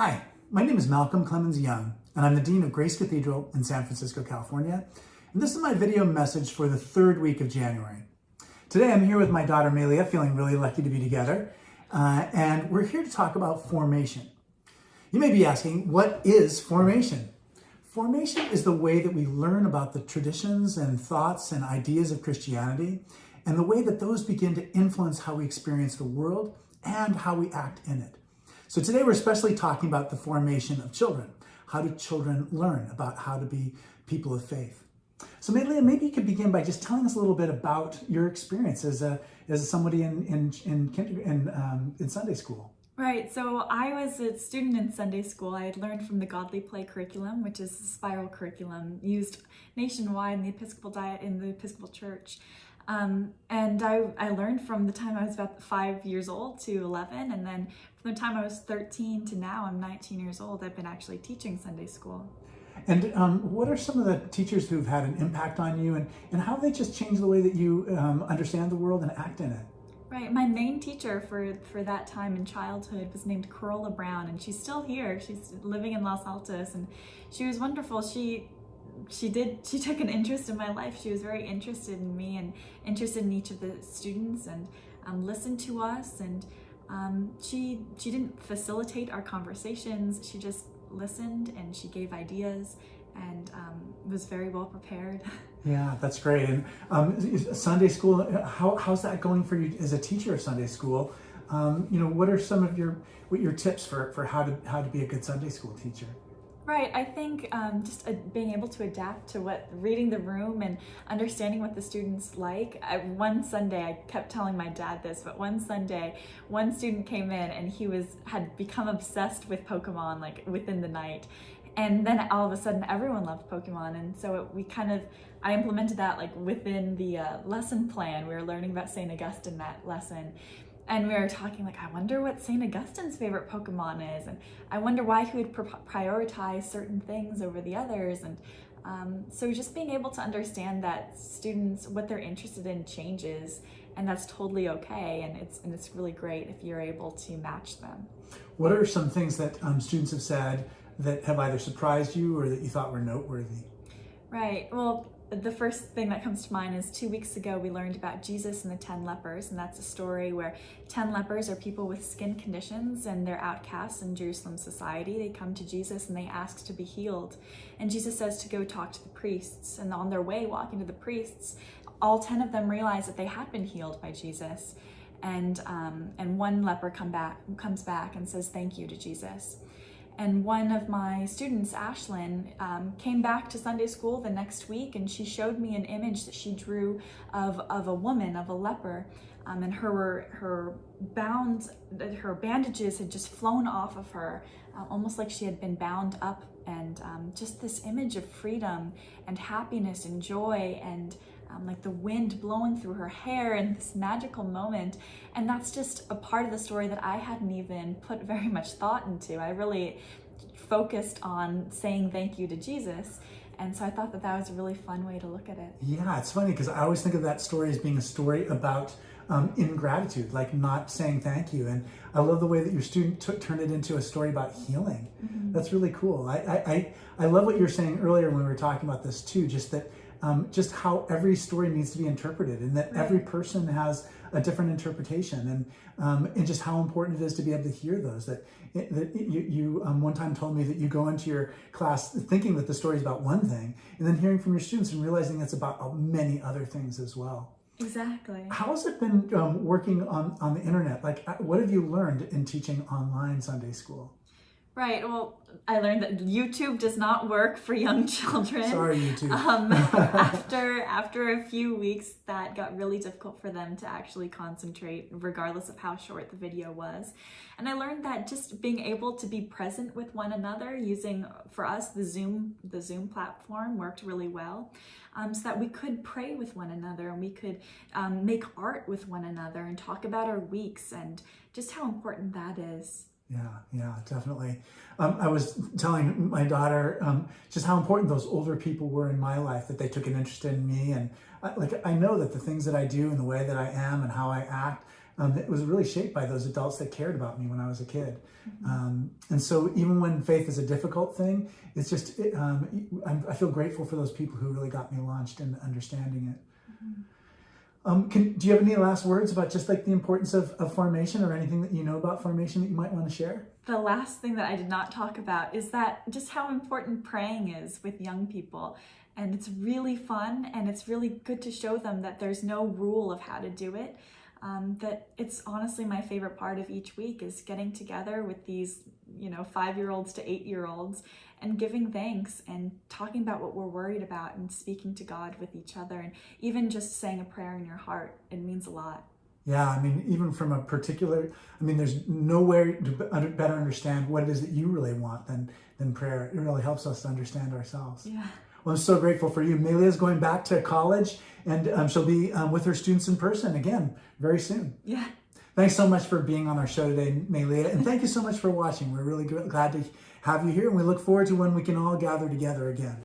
Hi, my name is Malcolm Clemens Young, and I'm the Dean of Grace Cathedral in San Francisco, California. And this is my video message for the third week of January. Today I'm here with my daughter Melia, feeling really lucky to be together, and we're here to talk about formation. You may be asking, what is formation? Formation is the way that we learn about the traditions and thoughts and ideas of Christianity, and the way that those begin to influence how we experience the world and how we act in it. So today we're especially talking about the formation of children. How do children learn about how to be people of faith? So Melia, maybe you could begin by just telling us a little bit about your experience as somebody in Sunday school. Right, so I was a student in Sunday school. I had learned from the Godly Play curriculum, which is a spiral curriculum used nationwide in the Episcopal Diet in the Episcopal Church. And I learned from the time I was about 5 years old to 11, and then from the time I was 13 to now I'm 19 years old, I've been actually teaching Sunday school. And what are some of the teachers who've had an impact on you, and how have they just changed the way that you understand the world and act in it? Right, my main teacher for that time in childhood was named Corolla Brown, and she's still here. She's living in Los Altos, and she was wonderful. She took an interest in my life. She was very interested in me and interested in each of the students, and listened to us, and she didn't facilitate our conversations. She just listened, and she gave ideas, and was very well prepared. Yeah, that's great. And Sunday school, how's that going for you as a teacher of Sunday school? What are some of your tips for how to be a good Sunday school teacher? Right, I think just being able to adapt to reading the room and understanding what the students like. One Sunday, I kept telling my dad this, but one Sunday, one student came in and he had become obsessed with Pokemon like within the night. And then all of a sudden everyone loved Pokemon, and so I implemented that like within the lesson plan. We were learning about St. Augustine that lesson. And we were talking like, I wonder what St. Augustine's favorite Pokemon is, and I wonder why he would prioritize certain things over the others. And so just being able to understand that students, what they're interested in changes, and that's totally okay, and it's really great if you're able to match them. What are some things that students have said that have either surprised you or that you thought were noteworthy? Right, well, the first thing that comes to mind is 2 weeks ago we learned about Jesus and the 10 lepers, and that's a story where 10 lepers are people with skin conditions, and they're outcasts in Jerusalem society. They come to Jesus and they ask to be healed, and Jesus says to go talk to the priests, and on their way walking to the priests, all 10 of them realize that they had been healed by Jesus, and one leper comes back and says thank you to Jesus. And one of my students, Ashlyn, came back to Sunday school the next week, and she showed me an image that she drew of a woman, of a leper, and her bandages had just flown off of her, almost like she had been bound up, and just this image of freedom and happiness and joy, and like the wind blowing through her hair, and this magical moment. And that's just a part of the story that I hadn't even put very much thought into. I really focused on saying thank you to Jesus. And so I thought that was a really fun way to look at it. Yeah, it's funny because I always think of that story as being a story about ingratitude, like not saying thank you. And I love the way that your student turned it into a story about healing. Mm-hmm. That's really cool. I love what you were saying earlier when we were talking about this too, just that just how every story needs to be interpreted, and that every person has a different interpretation, and just how important it is to be able to hear those. That you one time told me that you go into your class thinking that the story is about one thing, and then hearing from your students and realizing it's about many other things as well. Exactly. How has it been working on the internet? Like, what have you learned in teaching online Sunday school? Right, well, I learned that YouTube does not work for young children. Sorry, YouTube. After a few weeks, that got really difficult for them to actually concentrate, regardless of how short the video was. And I learned that just being able to be present with one another, using, for us, the Zoom platform worked really well, so that we could pray with one another, and we could make art with one another and talk about our weeks, and just how important that is. Yeah, definitely. I was telling my daughter just how important those older people were in my life, that they took an interest in me. And I know that the things that I do and the way that I am and how I act it was really shaped by those adults that cared about me when I was a kid. And so even when faith is a difficult thing, it's just, I feel grateful for those people who really got me launched in understanding it. Do you have any last words about just like the importance of formation, or anything that you know about formation that you might want to share? The last thing that I did not talk about is that just how important praying is with young people. And it's really fun, and it's really good to show them that there's no rule of how to do it. That it's honestly my favorite part of each week is getting together with these, 5-year-olds to 8-year-olds and giving thanks and talking about what we're worried about and speaking to God with each other, and even just saying a prayer in your heart. It means a lot. Yeah, I mean, even from a particular, there's nowhere to better understand what it is that you really want than prayer. It really helps us to understand ourselves. Yeah. Well, I'm so grateful for you. Melia's going back to college, and she'll be with her students in person again very soon. Yeah. Thanks so much for being on our show today, Melia, and thank you so much for watching. We're really glad to have you here, and we look forward to when we can all gather together again.